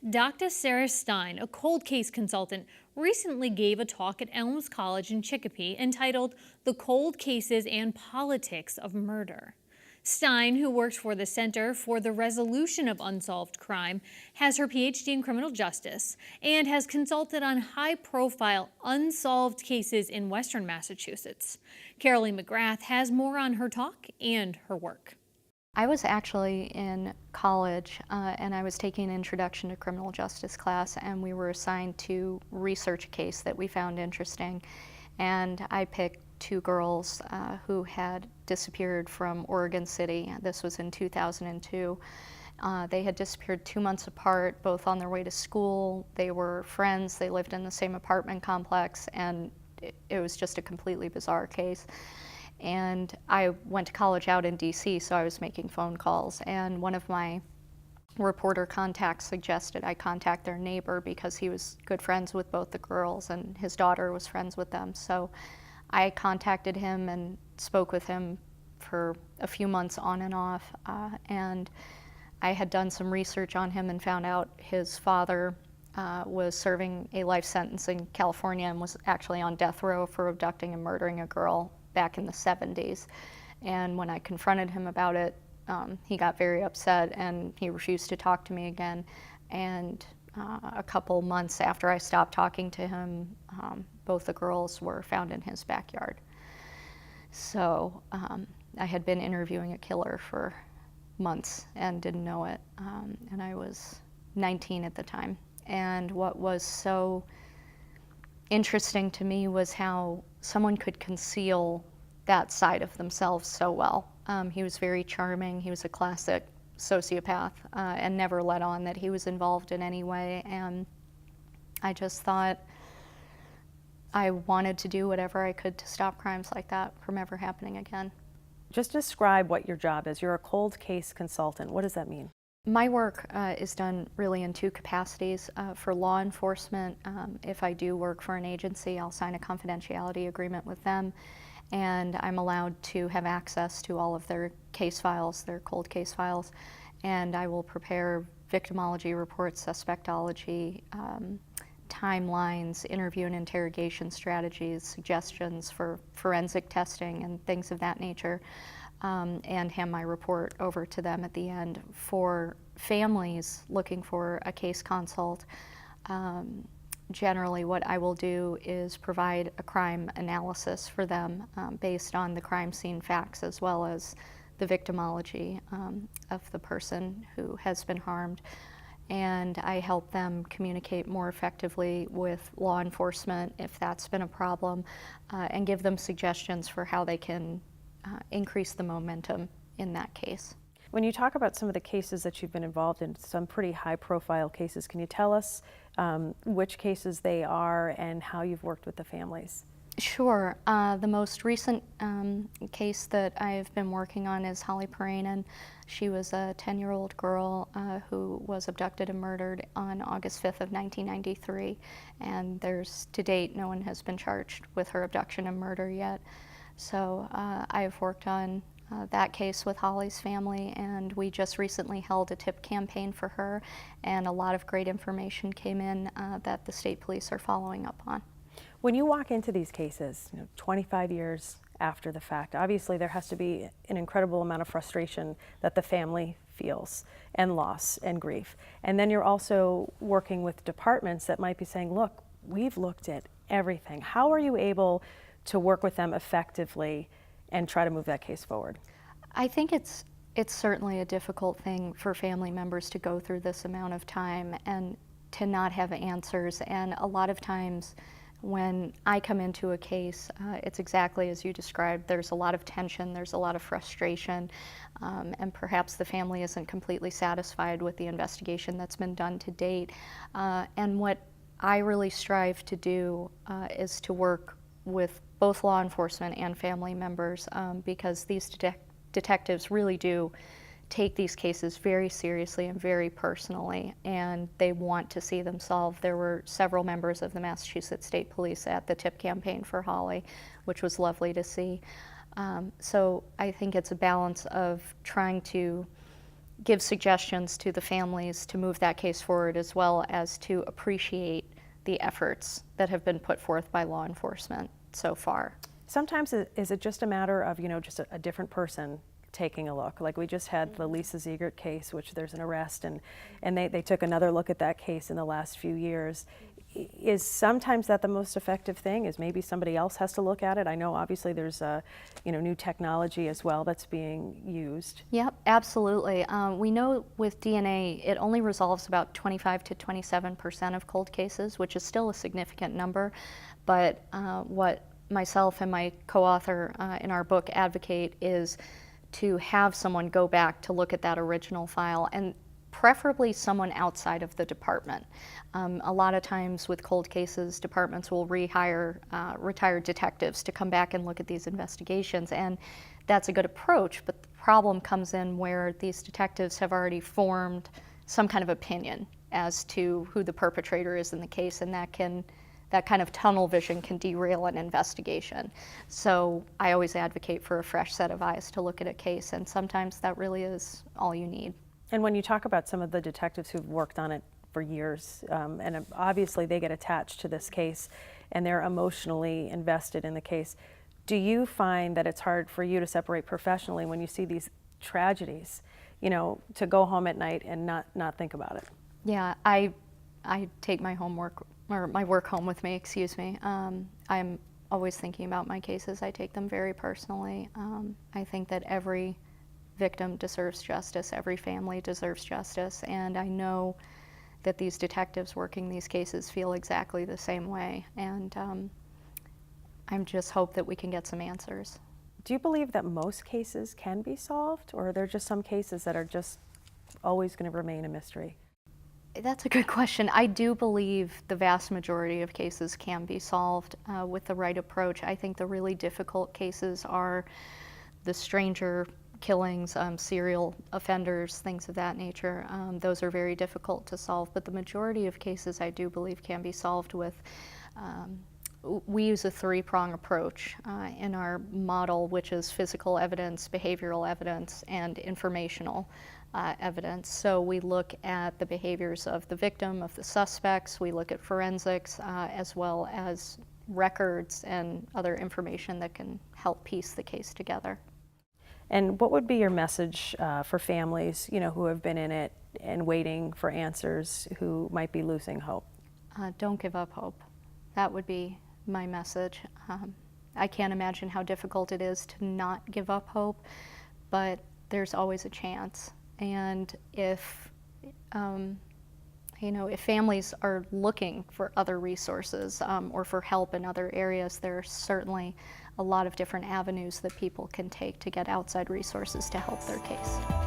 Dr. Sarah Stein, a cold case consultant, recently gave a talk at Elms College in Chicopee entitled The Cold Cases and Politics of Murder. Stein, who works for the Center for the Resolution of Unsolved Crime, has her PhD in criminal justice and has consulted on high-profile unsolved cases in Western Massachusetts. Carolee McGrath has more on her talk and her work. I was actually in college and I was taking an introduction to criminal justice class, and we were assigned to research a case that we found interesting. And I picked two girls who had disappeared from Oregon City. This was in 2002. They had disappeared 2 months apart, both on their way to school. They were friends, they lived in the same apartment complex, and it was just a completely bizarre case. And I went to college out in DC, so I was making phone calls, and one of my reporter contacts suggested I contact their neighbor because he was good friends with both the girls and his daughter was friends with them. So I contacted him and spoke with him for a few months on and off, and I had done some research on him and found out his father was serving a life sentence in California and was actually on death row for abducting and murdering a girl back in the 70s. And when I confronted him about it, he got very upset and he refused to talk to me again. And a couple months after I stopped talking to him, both the girls were found in his backyard. So I had been interviewing a killer for months and didn't know it. And I was 19 at the time. And what was so interesting to me was how someone could conceal that side of themselves so well. He was very charming. He was a classic sociopath and never let on that he was involved in any way. And I just thought I wanted to do whatever I could to stop crimes like that from ever happening again. Just describe what your job is. You're a cold case consultant. What does that mean? My work is done really in two capacities. For law enforcement, if I do work for an agency, I'll sign a confidentiality agreement with them, and I'm allowed to have access to all of their case files, their cold case files, and I will prepare victimology reports, suspectology, timelines, interview and interrogation strategies, suggestions for forensic testing and things of that nature. And hand my report over to them at the end. For families looking for a case consult, generally what I will do is provide a crime analysis for them based on the crime scene facts as well as the victimology of the person who has been harmed. And I help them communicate more effectively with law enforcement if that's been a problem, and give them suggestions for how they can increase the momentum in that case. When you talk about some of the cases that you've been involved in, some pretty high-profile cases, can you tell us which cases they are and how you've worked with the families? Sure. The most recent case that I've been working on is Holly Piirainen. She was a 10-year-old girl who was abducted and murdered on August 5th of 1993, and to date, no one has been charged with her abduction and murder yet. So I've worked on that case with Holly's family, and we just recently held a tip campaign for her, and a lot of great information came in that the state police are following up on. When you walk into these cases, 25 years after the fact, obviously there has to be an incredible amount of frustration that the family feels, and loss and grief. And then you're also working with departments that might be saying, look, we've looked at everything. How are you able to work with them effectively and try to move that case forward? I think it's certainly a difficult thing for family members to go through this amount of time and to not have answers. And a lot of times when I come into a case, it's exactly as you described. There's a lot of tension, there's a lot of frustration, and perhaps the family isn't completely satisfied with the investigation that's been done to date. And what I really strive to do is to work with both law enforcement and family members, because these detectives really do take these cases very seriously and very personally, and they want to see them solved. There were several members of the Massachusetts State Police at the tip campaign for Holly, which was lovely to see. So I think it's a balance of trying to give suggestions to the families to move that case forward, as well as to appreciate the efforts that have been put forth by law enforcement so far. Sometimes is it just a matter of, just a different person taking a look? Like we just had the Lisa Ziegert case, which there's an arrest, and they took another look at that case in the last few years. Is sometimes that the most effective thing, is maybe somebody else has to look at it? I know obviously there's new technology as well that's being used. Yep, absolutely. We know with DNA, it only resolves about 25 to 27% of cold cases, which is still a significant number. But what myself and my co-author in our book advocate is to have someone go back to look at that original file, and preferably someone outside of the department. A lot of times with cold cases, departments will rehire retired detectives to come back and look at these investigations, and that's a good approach, but the problem comes in where these detectives have already formed some kind of opinion as to who the perpetrator is in the case, and that kind of tunnel vision can derail an investigation. So I always advocate for a fresh set of eyes to look at a case, and sometimes that really is all you need. And when you talk about some of the detectives who've worked on it for years, and obviously they get attached to this case and they're emotionally invested in the case, do you find that it's hard for you to separate professionally when you see these tragedies, to go home at night and not think about it? Yeah, I take my homework, or my work home with me, excuse me. I'm always thinking about my cases. I take them very personally. I think that every victim deserves justice, every family deserves justice, and I know that these detectives working these cases feel exactly the same way, and I just hope that we can get some answers. Do you believe that most cases can be solved, or are there just some cases that are just always going to remain a mystery? That's a good question. I do believe the vast majority of cases can be solved with the right approach. I think the really difficult cases are the stranger killings, serial offenders, things of that nature. Those are very difficult to solve, but the majority of cases I do believe can be solved with, we use a three-prong approach in our model, which is physical evidence, behavioral evidence, and informational evidence. So we look at the behaviors of the victim, of the suspects, we look at forensics, as well as records and other information that can help piece the case together. And what would be your message for families, who have been in it and waiting for answers, who might be losing hope? Don't give up hope. That would be my message. I can't imagine how difficult it is to not give up hope, but there's always a chance. And if families are looking for other resources or for help in other areas, there are certainly a lot of different avenues that people can take to get outside resources to help their case.